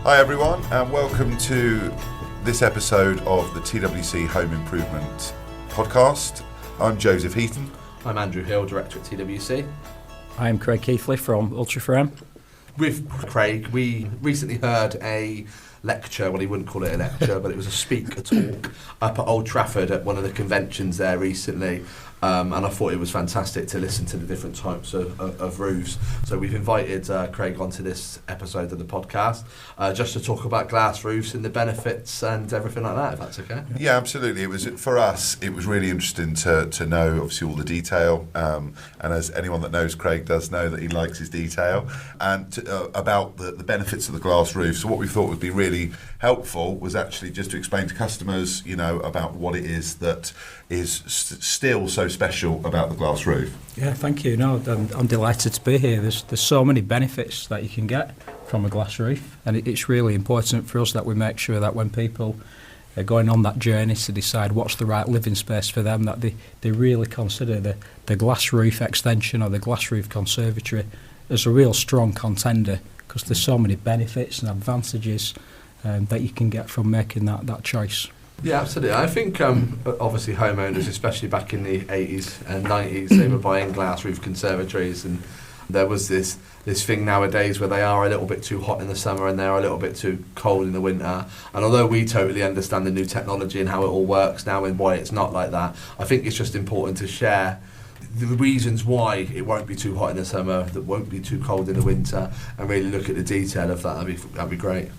Hi everyone, and welcome to this episode of the TWC Home Improvement Podcast. I'm Joseph Heaton. I'm Andrew Hill, Director at TWC. I'm Craig Keithley from Ultraframe. With Craig, we recently heard a lecture, well he wouldn't call it a lecture, but it was a talk up at Old Trafford at one of the conventions there recently. And I thought it was fantastic to listen to the different types of roofs. So we've invited Craig onto this episode of the podcast just to talk about glass roofs and the benefits and everything like that, if that's okay. Yeah, absolutely. For us, it was really interesting to know, obviously, all the detail. And as anyone that knows Craig does know that he likes his detail. And about the benefits of the glass roof. So what we thought would be really helpful was actually just to explain to customers, about what it is that is still so special about the glass roof. Yeah, thank you. No, I'm delighted to be here. There's so many benefits that you can get from a glass roof, and it's really important for us that we make sure that when people are going on that journey to decide what's the right living space for them, that they really consider the glass roof extension or the glass roof conservatory as a real strong contender, because there's so many benefits and advantages that you can get from making that choice. Yeah, absolutely. I think obviously homeowners, especially back in the 80s and 90s, they were buying glass roof conservatories, and there was this thing nowadays where they are a little bit too hot in the summer and they're a little bit too cold in the winter. And although we totally understand the new technology and how it all works now and why it's not like that, I think it's just important to share the reasons why it won't be too hot in the summer, that won't be too cold in the winter, and really look at the detail of that. That'd be great.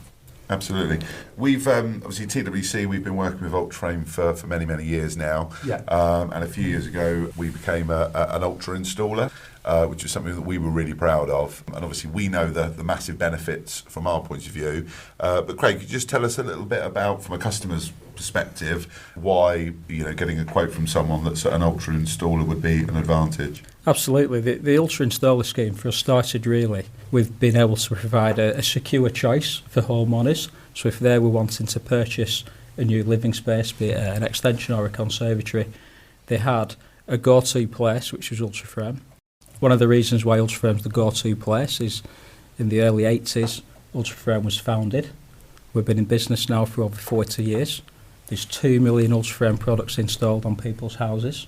Absolutely. We've obviously TWC. We've been working with Ultraframe for many years now. Yeah. And a few years ago, we became an Ultra installer, which was something that we were really proud of. And obviously, we know the massive benefits from our point of view. But Craig, could you just tell us a little bit about, from a customer's perspective, why getting a quote from someone that's an Ultra installer would be an advantage? Absolutely. The Ultra Installer scheme for us started really with being able to provide a secure choice for homeowners. So if they were wanting to purchase a new living space, be it an extension or a conservatory, they had a go-to place, which was Ultraframe. One of the reasons why Ultraframe's the go-to place is in the early 80s, Ultraframe was founded. We've been in business now for over 40 years. There's 2 million Ultraframe products installed on people's houses.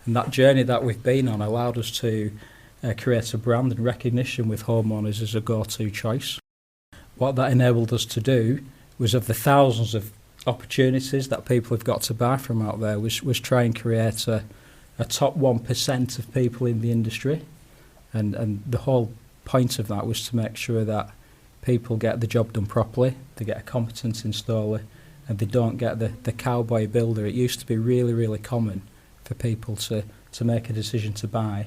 And that journey that we've been on allowed us to create a brand and recognition with homeowners as a go-to choice. What that enabled us to do was, of the thousands of opportunities that people have got to buy from out there, was try and create a top 1% of people in the industry. And the whole point of that was to make sure that people get the job done properly, they get a competent installer, and they don't get the cowboy builder. It used to be really, really common for people to make a decision to buy.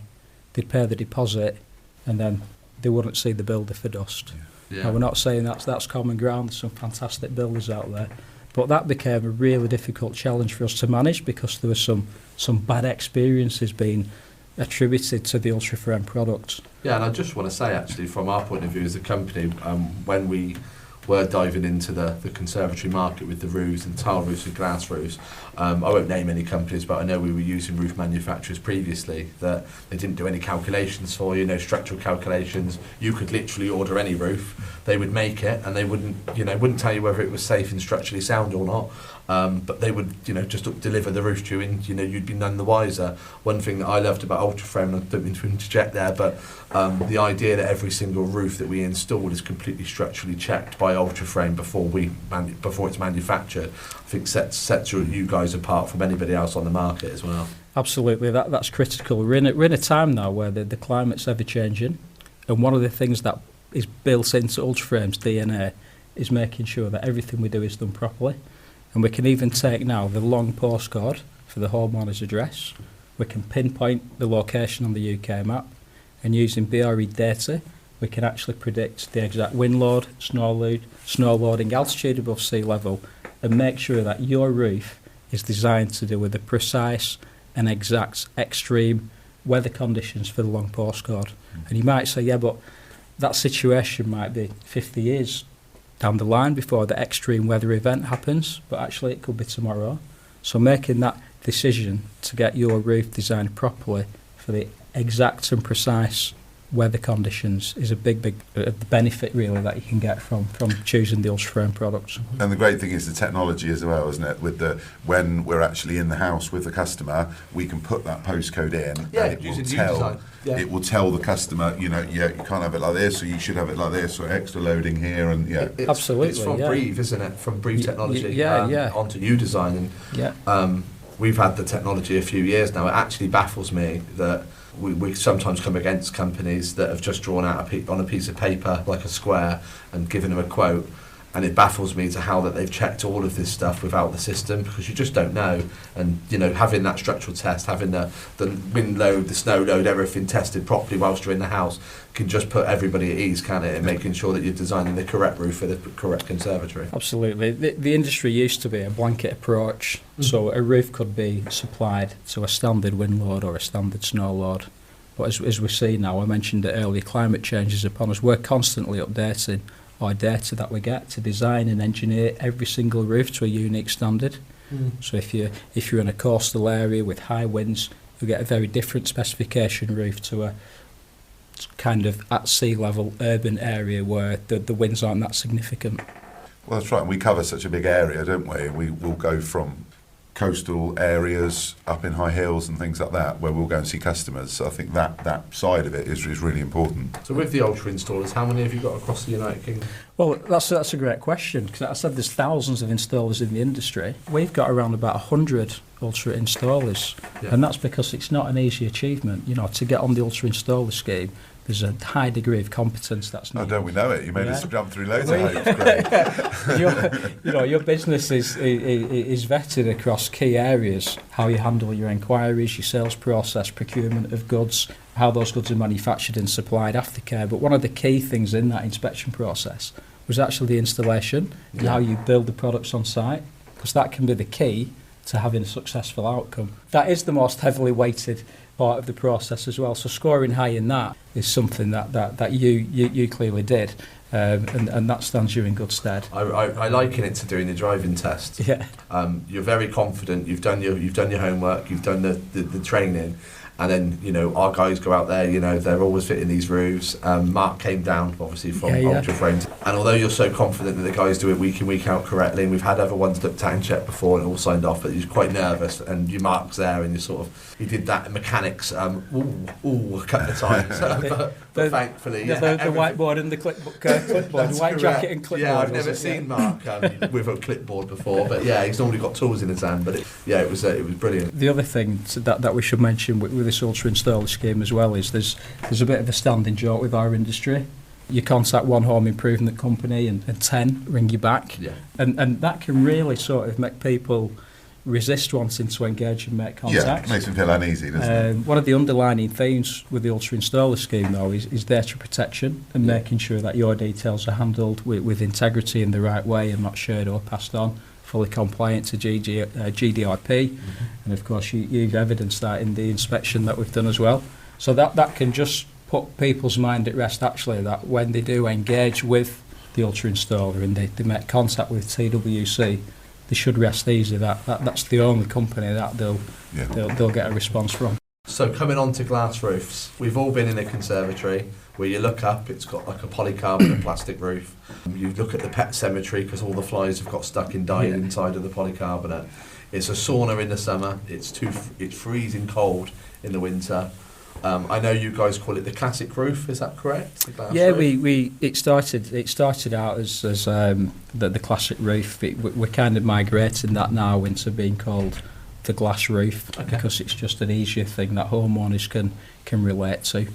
They'd pay the deposit and then they wouldn't see the builder for dust. Yeah. Now, we're not saying that's common ground. There's some fantastic builders out there, but that became a really difficult challenge for us to manage, because there were some bad experiences being attributed to the Ultraframe product. Yeah, and I just want to say, actually, from our point of view as a company, when we were diving into the conservatory market with the roofs and tile roofs and glass roofs. I won't name any companies, but I know we were using roof manufacturers previously that they didn't do any calculations for you, no structural calculations. You could literally order any roof, they would make it, and they wouldn't tell you whether it was safe and structurally sound or not. But they would, just deliver the roof to you, and you'd be none the wiser. One thing that I loved about Ultraframe, and I don't mean to interject there, but the idea that every single roof that we install is completely structurally checked by Ultraframe before it's manufactured, I think sets you guys apart from anybody else on the market as well. Absolutely, that's critical. We're in a time now where the climate's ever changing, and one of the things that is built into Ultraframe's DNA is making sure that everything we do is done properly. And we can even take now the long postcode for the homeowner's address. We can pinpoint the location on the UK map, and using BRE data, we can actually predict the exact wind load, snow loading, altitude above sea level, and make sure that your roof is designed to deal with the precise and exact extreme weather conditions for the long postcode. And you might say, yeah, but that situation might be 50 years down the line before the extreme weather event happens, but actually it could be tomorrow. So making that decision to get your roof designed properly for the exact and precise weather conditions is a big benefit really that you can get from choosing the Ultraframe products. And the great thing is the technology as well, isn't it? With when we're actually in the house with the customer, we can put that postcode in, and it will tell. It will tell the customer, you can't have it like this, or you should have it like this, or extra loading here, and Absolutely. It's from Breathe, isn't it? From Breathe technology, onto U design, and we've had the technology a few years now. It actually baffles me that we sometimes come against companies that have just drawn out on a piece of paper, like a square, and given them a quote. And it baffles me to how that they've checked all of this stuff without the system, because you just don't know. And, having that structural test, having the wind load, the snow load, everything tested properly whilst you're in the house can just put everybody at ease, can't it? And making sure that you're designing the correct roof for the correct conservatory. Absolutely. The industry used to be a blanket approach. Mm-hmm. So a roof could be supplied to a standard wind load or a standard snow load. But as we see now, I mentioned it earlier, climate change is upon us. We're constantly updating our data that we get to design and engineer every single roof to a unique standard. So if you're in a coastal area with high winds, you'll get a very different specification roof to a kind of at sea level urban area where the winds aren't that significant. Well, that's right. And we cover such a big area, don't we? We will go from coastal areas up in high hills and things like that, where we'll go and see customers. So I think that side of it is really important. So with the Ultra installers, how many have you got across the United Kingdom? Well, that's a great question, because I said there's thousands of installers in the industry. We've got around about 100 Ultra installers, and that's because it's not an easy achievement. To get on the Ultra installer scheme, there's a high degree of competence that's needed. Oh, don't we know it? You made us jump through loads of hoops. Great. Your business is vetted across key areas: how you handle your inquiries, your sales process, procurement of goods, how those goods are manufactured and supplied, aftercare. But one of the key things in that inspection process was actually the installation and how you build the products on site, because that can be the key to having a successful outcome. That is the most heavily weighted part of the process as well. So scoring high in that is something that you clearly did, and that stands you in good stead. I liken it to doing the driving test. Yeah. You're very confident. You've done your homework. You've done the training. And then, our guys go out there, they're always fitting these roofs. Mark came down, obviously, from Ultraframe. And although you're so confident that the guys do it week in, week out correctly, and we've had other ones looked at and checked before and all signed off, but you're quite nervous, and your Mark's there, and he did that mechanics, a couple of times. but thankfully... the whiteboard and the clipboard, the white jacket and clipboard. Yeah, I've never seen Mark with a clipboard before, but he's normally got tools in his hand, but it was brilliant. The other thing that we should mention with this Ultra installer scheme as well is there's a bit of a standing joke with our industry. You contact one home improvement company and 10 ring you back, and that can really sort of make people resist wanting to engage and make contact. Yeah, it makes them feel uneasy, doesn't it? One of the underlining themes with the Ultra installer scheme though is data protection and making sure that your details are handled with integrity in the right way and not shared or passed on, fully compliant to GDIP, and of course you've evidenced that in the inspection that we've done as well. So that can just put people's mind at rest, actually, that when they do engage with the Ultra installer and they make contact with TWC, they should rest easy. That's the only company that they'll get a response from. So coming on to glass roofs, we've all been in a conservatory where you look up, it's got like a polycarbonate plastic roof. You look at the pet cemetery because all the flies have got stuck in dying inside of the polycarbonate. It's a sauna in the summer. It's freezing cold in the winter. I know you guys call it the classic roof. Is that correct? Roof? It started out as the classic roof. We're kind of migrating that now into being called the glass roof, because it's just an easier thing that homeowners can relate to.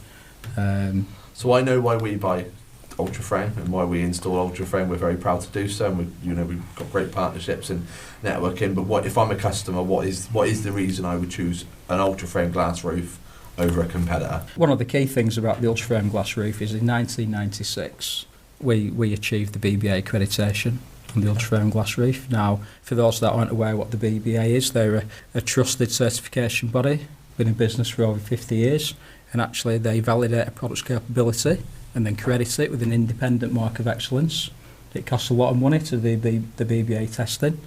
So I know why we buy Ultraframe and why we install Ultraframe. We're very proud to do so, and we've got great partnerships and networking. But if I'm a customer, what is the reason I would choose an Ultraframe glass roof over a competitor? One of the key things about the Ultraframe glass roof is in 1996 we achieved the BBA accreditation on the Ultraframe glass roof. Now, for those that aren't aware what the BBA is, they're a trusted certification body, been in business for over 50 years, and actually they validate a product's capability and then credit it with an independent mark of excellence. It costs a lot of money to do the BBA testing.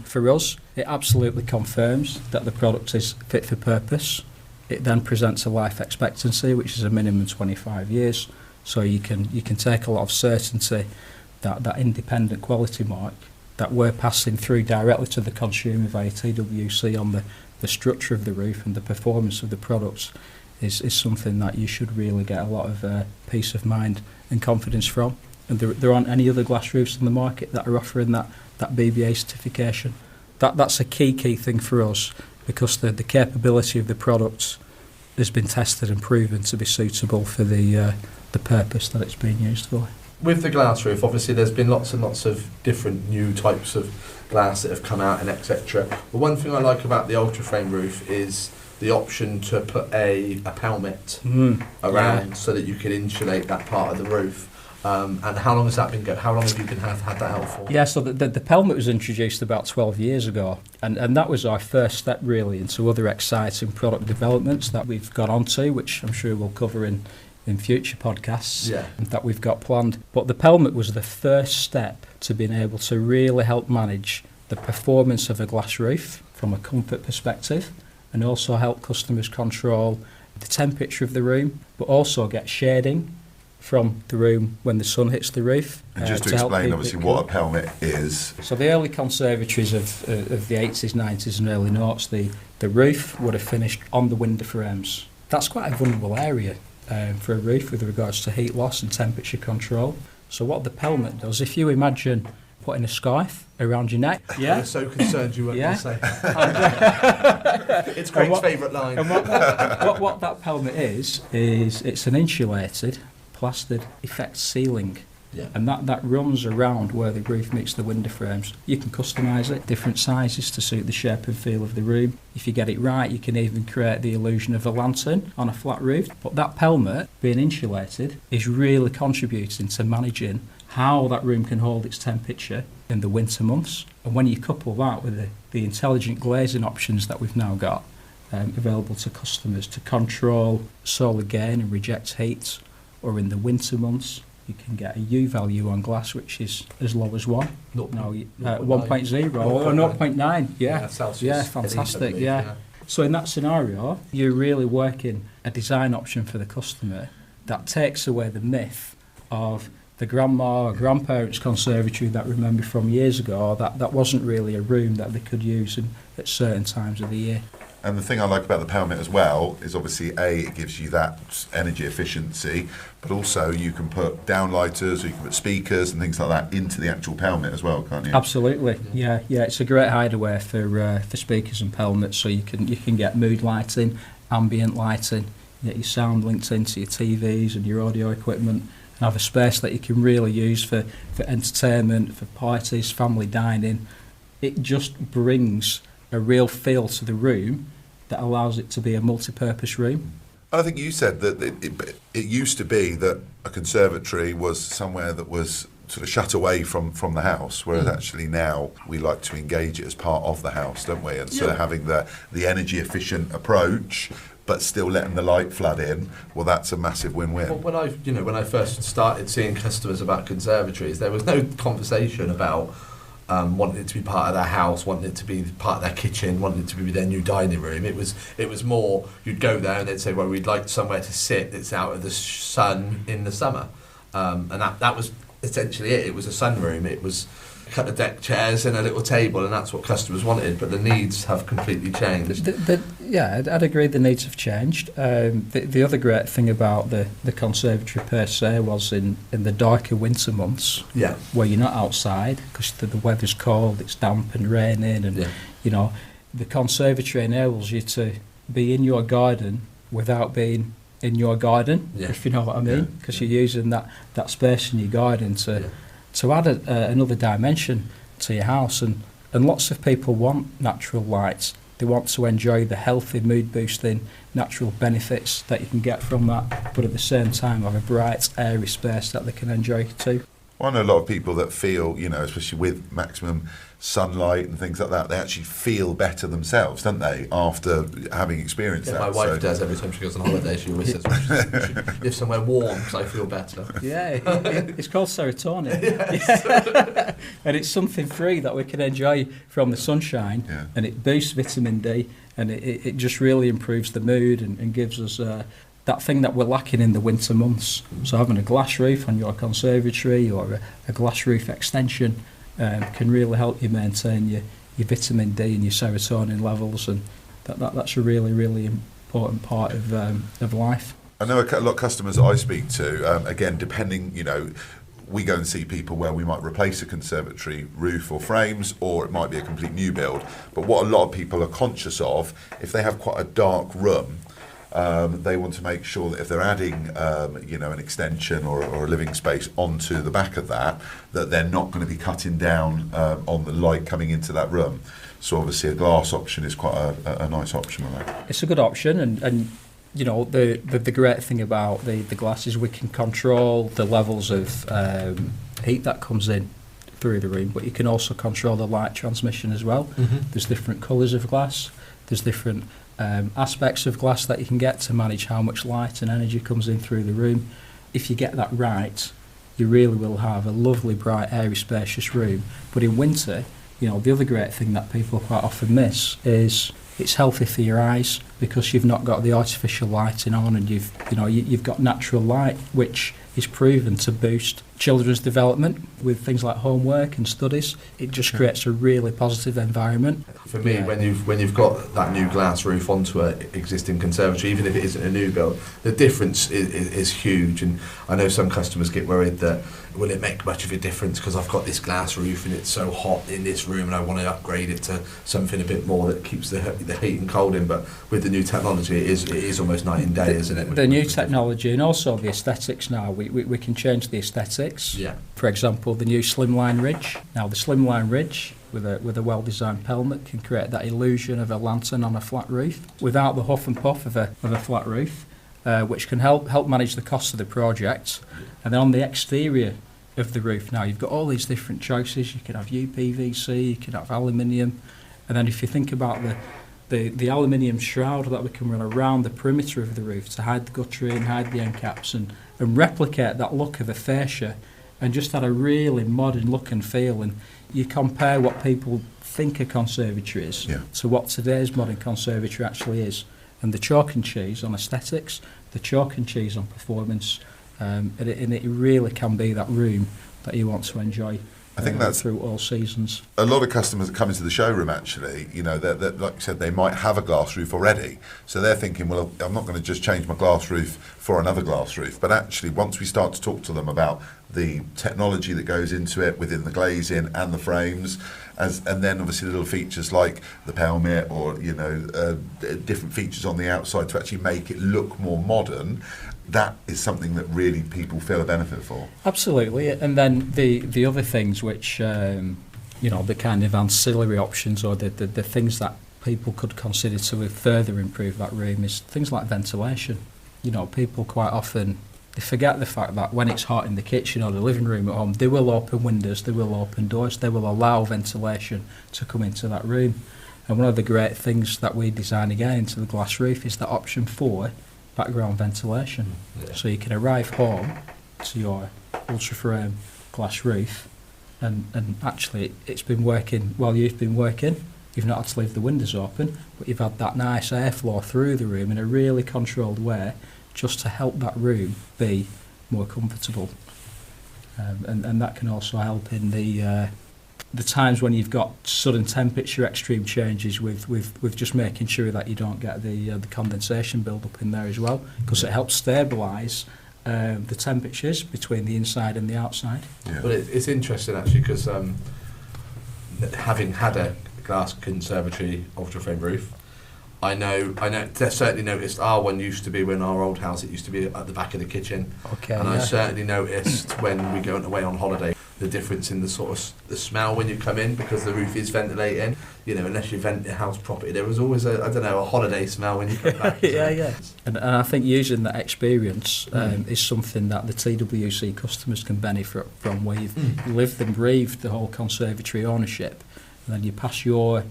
For us, it absolutely confirms that the product is fit for purpose. it then presents a life expectancy, which is a minimum 25 years. So you can take a lot of certainty that independent quality mark that we're passing through directly to the consumer via TWC on the structure of the roof and the performance of the products is something that you should really get a lot of peace of mind and confidence from. And there aren't any other glass roofs in the market that are offering that BBA certification. That's a key thing for us, because the capability of the product has been tested and proven to be suitable for the purpose that it's being used for. With the glass roof, obviously there's been lots and lots of different new types of glass that have come out and etc. But one thing I like about the Ultraframe roof is the option to put a pelmet around so that you can insulate that part of the roof. And how long has that been How long have you had that out for? Yeah, so the pelmet was introduced about 12 years ago, and that was our first step really into other exciting product developments that we've got onto, which I'm sure we'll cover in future podcasts that we've got planned. But the pelmet was the first step to being able to really help manage the performance of a glass roof from a comfort perspective, and also help customers control the temperature of the room, but also get shading from the room when the sun hits the roof. And just to explain, obviously, what a pelmet is. So the early conservatories of the 80s, 90s and early noughts, the roof would have finished on the window frames. That's quite a vulnerable area for a roof with regards to heat loss and temperature control. So what the pelmet does, if you imagine putting a scarf around your neck. Yeah. I'm so concerned you weren't going to say. It's Craig's favourite line. And what that pelmet is it's an insulated, plastered effect ceiling. Yeah. And that runs around where the roof meets the window frames. You can customise it, different sizes to suit the shape and feel of the room. If you get it right, you can even create the illusion of a lantern on a flat roof. But that pelmet, being insulated, is really contributing to managing how that room can hold its temperature in the winter months. And when you couple that with the intelligent glazing options that we've now got available to customers to control solar gain and reject heat, or in the winter months, you can get a U value on glass which is as low as 1. No, 1.0 or 0.9. Yeah, Celsius. Yeah, fantastic. Yeah. So in that scenario, you're really working a design option for the customer that takes away the myth of the grandma or grandparents' conservatory that remember from years ago that wasn't really a room that they could use at certain times of the year. And the thing I like about the pelmet as well is obviously it gives you that energy efficiency, but also you can put downlighters, or you can put speakers and things like that into the actual pelmet as well, can't you? Absolutely, yeah. It's a great hideaway for speakers and pelmets, so you can get mood lighting, ambient lighting, get your sound linked into your TVs and your audio equipment, and have a space that you can really use for entertainment, for parties, family dining. It just brings a real feel to the room that allows it to be a multi-purpose room. I think you said that it used to be that a conservatory was somewhere that was sort of shut away from the house, whereas actually now we like to engage it as part of the house, don't we? And sort of having the energy efficient approach, but still letting the light flood in. Well, that's a massive win-win. Well, when I first started seeing customers about conservatories, there was no conversation about wanting it to be part of their house, wanting it to be part of their kitchen, wanting it to be their new dining room. It was more, you'd go there and they'd say, well, we'd like somewhere to sit that's out of the sun in the summer. And that was essentially it. It was a sunroom. It was a couple of deck chairs and a little table, and that's what customers wanted. But the needs have completely changed. I'd agree the needs have changed. The other great thing about the conservatory per se was in the darker winter months, where you're not outside because the weather's cold, it's damp and raining, and the conservatory enables you to be in your garden without being in your garden, if you know what I mean, because you're using that space in your garden to add another dimension to your house. And lots of people want natural light. They want to enjoy the healthy, mood-boosting, natural benefits that you can get from that, but at the same time have a bright, airy space that they can enjoy too. Well, I know a lot of people that feel, especially with maximum sunlight and things like that, they actually feel better themselves, don't they, after having experienced that? My wife does every time she goes on holiday. She always says, we should live somewhere warm because I feel better. Yeah, it's called serotonin. Yes. And it's something free that we can enjoy from the sunshine, and it boosts vitamin D, and it just really improves the mood and gives us that thing that we're lacking in the winter months. So having a glass roof on your conservatory or a glass roof extension can really help you maintain your vitamin D and your serotonin levels, and that's a really, really important part of life. I know a lot of customers I speak to, again, depending, we go and see people where we might replace a conservatory roof or frames, or it might be a complete new build. But what a lot of people are conscious of, if they have quite a dark room, they want to make sure that if they're adding, an extension or a living space onto the back of that they're not going to be cutting down on the light coming into that room. So obviously a glass option is quite a nice option on that. It's a good option, and the great thing about the glass is we can control the levels of heat that comes in through the room, but you can also control the light transmission as well. There's different colours of glass, there's different aspects of glass that you can get to manage how much light and energy comes in through the room. If you get that right, you really will have a lovely, bright, airy, spacious room. But in winter, the other great thing that people quite often miss is it's healthy for your eyes, because you've not got the artificial lighting on, and you've got natural light, which is proven to boost children's development with things like homework and studies. It just creates a really positive environment. For me, when you've got that new glass roof onto an existing conservatory, even if it isn't a new build, the difference is huge. And I know some customers get worried that, will it make much of a difference because I've got this glass roof and it's so hot in this room and I want to upgrade it to something a bit more that keeps the heat and cold in. But with the new technology, it is almost night and day, isn't it? The new technology and also the aesthetics now, we can change the aesthetics. Yeah. For example, the new slimline ridge. Now the slimline ridge with a well-designed pelmet can create that illusion of a lantern on a flat roof without the huff and puff of a flat roof, which can help manage the cost of the project. And then on the exterior of the roof now, you've got all these different choices. You can have UPVC, you can have aluminium, and then if you think about the aluminium shroud that we can run around the perimeter of the roof to hide the guttering, hide the end caps, and replicate that look of a fascia, and just add a really modern look and feel. And you compare what people think a conservatory is to what today's modern conservatory actually is, and the chalk and cheese on aesthetics, the chalk and cheese on performance, and it really can be that room that you want to enjoy. I think that's through all seasons. A lot of customers that come into the showroom, actually, that like you said, they might have a glass roof already. So they're thinking, well, I'm not going to just change my glass roof for another glass roof. But actually, once we start to talk to them about the technology that goes into it within the glazing and the frames, and then obviously little features like the pelmet or different features on the outside to actually make it look more modern, that is something that really people feel a benefit for. Absolutely, and then the other things which the kind of ancillary options or the things that people could consider to further improve that room is things like ventilation. People quite often they forget the fact that when it's hot in the kitchen or the living room at home, they will open windows, they will open doors, they will allow ventilation to come into that room. And one of the great things that we design again into the glass roof is that option 4, background ventilation. Yeah. So you can arrive home to your Ultraframe glass roof, and actually it's been working while you've been working. You've not had to leave the windows open, but you've had that nice airflow through the room in a really controlled way, just to help that room be more comfortable. And that can also help in the times when you've got sudden temperature extreme changes with just making sure that you don't get the condensation build up in there as well, because it helps stabilise the temperatures between the inside and the outside. Yeah. But it's interesting actually, because having had a glass conservatory Ultraframe roof, I certainly noticed our one used to be, when our old house, it used to be at the back of the kitchen. Okay. And I certainly noticed when we go away on holiday, the difference in the sort of the smell when you come in, because the roof is ventilating. Unless you vent your house properly, there was always a holiday smell when you come back. Yeah. And I think using that experience is something that the TWC customers can benefit from, where you've lived and breathed the whole conservatory ownership, and then you pass your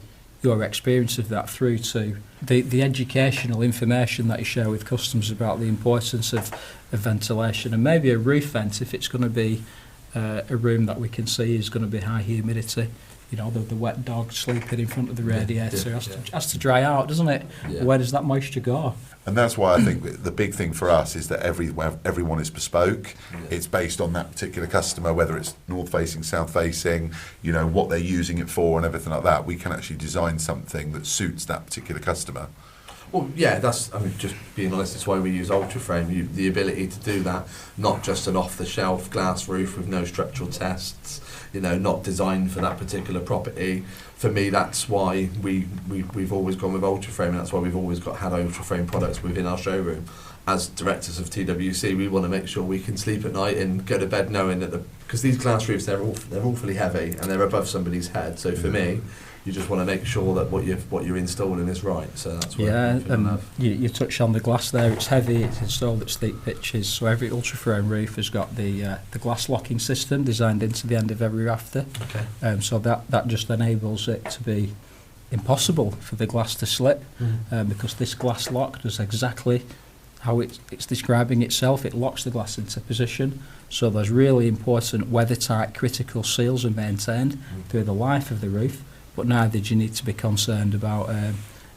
experience of that through to the educational information that you share with customers about the importance of ventilation, and maybe a roof vent if it's going to be a room that we can see is going to be high humidity. the wet dog sleeping in front of the radiator Yeah. has to dry out, doesn't it? Yeah. Where does that moisture go? And that's why I think the big thing for us is that everyone is bespoke. Yeah. It's based on that particular customer, whether it's north facing, south facing, what they're using it for and everything like that. We can actually design something that suits that particular customer. Well, yeah, just being honest, that's why we use Ultraframe. The ability to do that, not just an off-the-shelf glass roof with no structural tests, not designed for that particular property. For me, that's why we've always gone with Ultraframe, and that's why we've always had Ultraframe products within our showroom. As directors of TWC, we want to make sure we can sleep at night and go to bed knowing that because these glass roofs, they're awfully heavy and they're above somebody's head. So for me, you just want to make sure that what you're installing is right. So that's what you touched on the glass there. It's heavy. It's installed at steep pitches. So every Ultraframe roof has got the glass locking system designed into the end of every rafter. Okay. So that just enables it to be impossible for the glass to slip, because this glass lock does exactly how it's describing itself. It locks the glass into position. So those really important weather-tight critical seals are maintained through the life of the roof. But neither do you need to be concerned about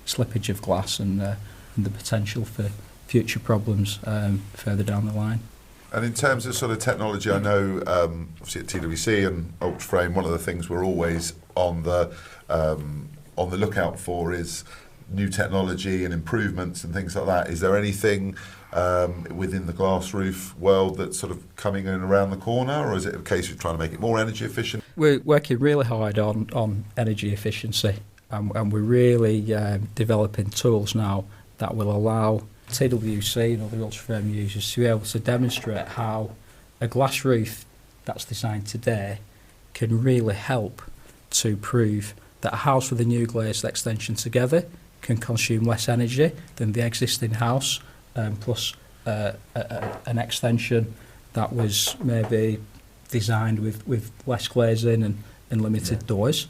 slippage of glass and the potential for future problems further down the line. And in terms of sort of technology, I know obviously at TWC and Ultraframe, one of the things we're always on the lookout for is new technology and improvements and things like that. Is there anything within the glass roof world that's sort of coming in around the corner, or is it a case of trying to make it more energy efficient? We're working really hard on energy efficiency, and we're really developing tools now that will allow TWC and other Ultraframe users to be able to demonstrate how a glass roof that's designed today can really help to prove that a house with a new glazed extension together can consume less energy than the existing house, plus an extension that was maybe designed with less glazing and limited doors.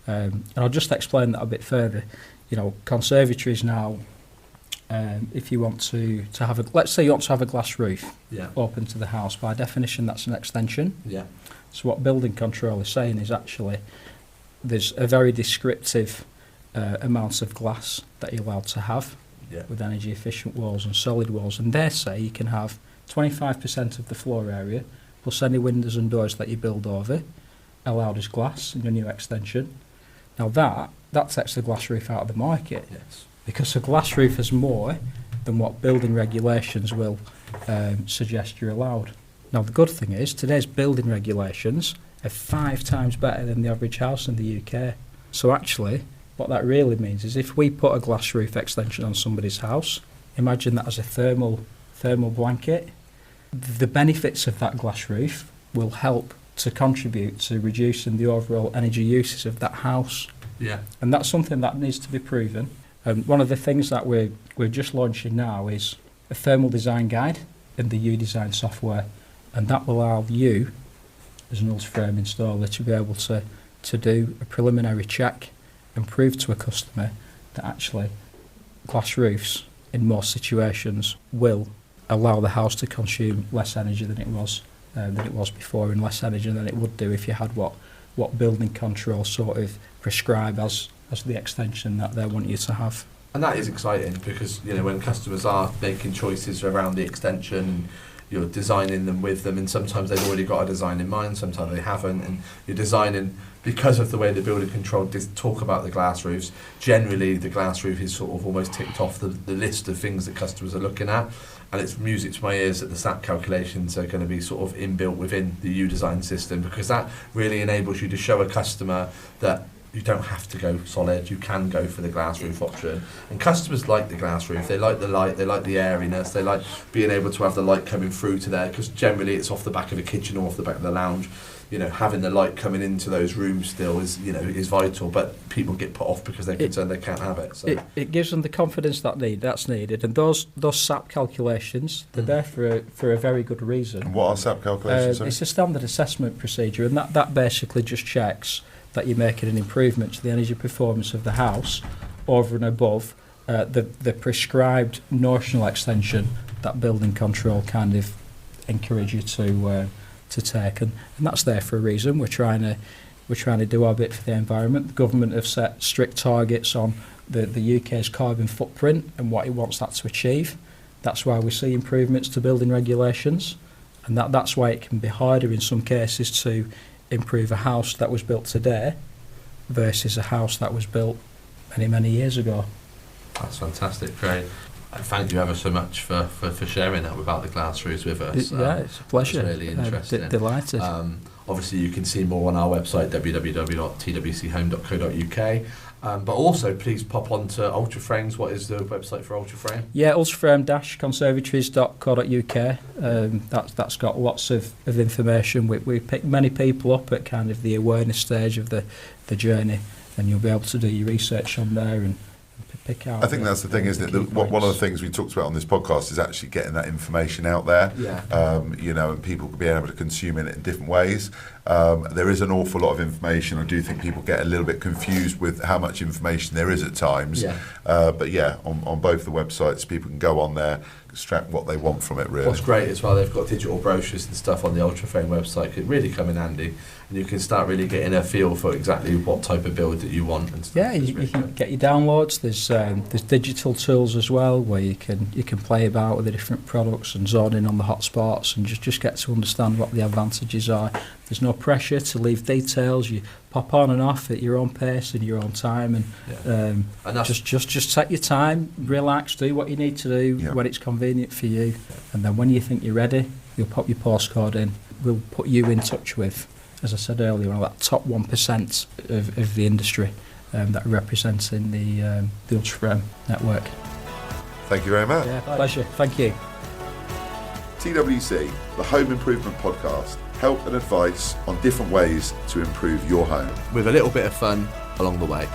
And I'll just explain that a bit further. Conservatories now, if you want to have let's say you want to have a glass roof open to the house, by definition that's an extension. Yeah. So what building control is saying is actually there's a very descriptive amounts of glass that you're allowed to have with energy efficient walls and solid walls, and they say you can have 25% of the floor area plus any windows and doors that you build over allowed as glass in your new extension. Now that takes the glass roof out of the market, because a glass roof is more than what building regulations will suggest you're allowed. Now the good thing is today's building regulations are 5 times better than the average house in the UK. So actually what that really means is if we put a glass roof extension on somebody's house, imagine that as a thermal blanket, the benefits of that glass roof will help to contribute to reducing the overall energy uses of that house. Yeah. And that's something that needs to be proven. One of the things that we're just launching now is a thermal design guide in the U-Design software, and that will allow you as an Ultraframe installer to be able to do a preliminary check and prove to a customer that actually glass roofs in most situations will allow the house to consume less energy than it was before, and less energy than it would do if you had what building control sort of prescribe as the extension that they want you to have. And that is exciting because when customers are making choices around the extension and you're designing them with them, and sometimes they've already got a design in mind, sometimes they haven't, and you're designing because of the way the building control talk about the glass roofs. Generally the glass roof is sort of almost ticked off the list of things that customers are looking at, and it's music to my ears that the SAP calculations are going to be sort of inbuilt within the U-Design system, because that really enables you to show a customer that you don't have to go solid, you can go for the glass roof option. And customers like the glass roof, they like the light, they like the airiness, they like being able to have the light coming through to there, because generally it's off the back of a kitchen or off the back of the lounge. Having the light coming into those rooms still is vital, but people get put off because they're concerned they can't have it. So. It gives them the confidence that's needed, and those SAP calculations, they're there for a very good reason. And what are SAP calculations? It's a standard assessment procedure, and that basically just checks that you're making an improvement to the energy performance of the house over and above the prescribed notional extension that building control kind of encourage you to take, and that's there for a reason. We're trying to we're trying to do our bit for the environment. The government have set strict targets on the UK's carbon footprint and what it wants that to achieve. That's why we see improvements to building regulations, and that's why it can be harder in some cases to improve a house that was built today versus a house that was built many years ago. That's fantastic, Craig. Thank you ever so much for sharing that about the glass roofs with us. Yeah, it's a pleasure. It's really interesting. Delighted. Obviously, you can see more on our website, www.twchome.co.uk. But also, please pop on to Ultraframes. What is the website for Ultraframe? Yeah, ultraframe-conservatories.co.uk. That's got lots of information. We pick many people up at kind of the awareness stage of the journey, and you'll be able to do your research on there and pick out. I think that's the thing, isn't it? One of the things we talked about on this podcast is actually getting that information out there. Yeah. And people being able to consume it in different ways. There is an awful lot of information. I do think people get a little bit confused with how much information there is at times. Yeah. But yeah, on both the websites, people can go on there, extract what they want from it, really. What's great as well, they've got digital brochures and stuff on the Ultraframe website. Could really come in handy, and you can start really getting a feel for exactly what type of build that you want and stuff. Yeah, you can get your downloads. There's digital tools as well where you can play about with the different products and zone in on the hotspots and just get to understand what the advantages are. There's no pressure to leave details. You pop on and off at your own pace and your own time, and just take your time, relax, do what you need to do when it's convenient for you, and then when you think you're ready, you'll pop your postcode in. We'll put you in touch with, as I said earlier, on that top 1% of the industry that are representing the Ultraframe network. Thank you very much. Yeah, pleasure. Thank you. TWC, the Home Improvement Podcast. Help and advice on different ways to improve your home. With a little bit of fun along the way.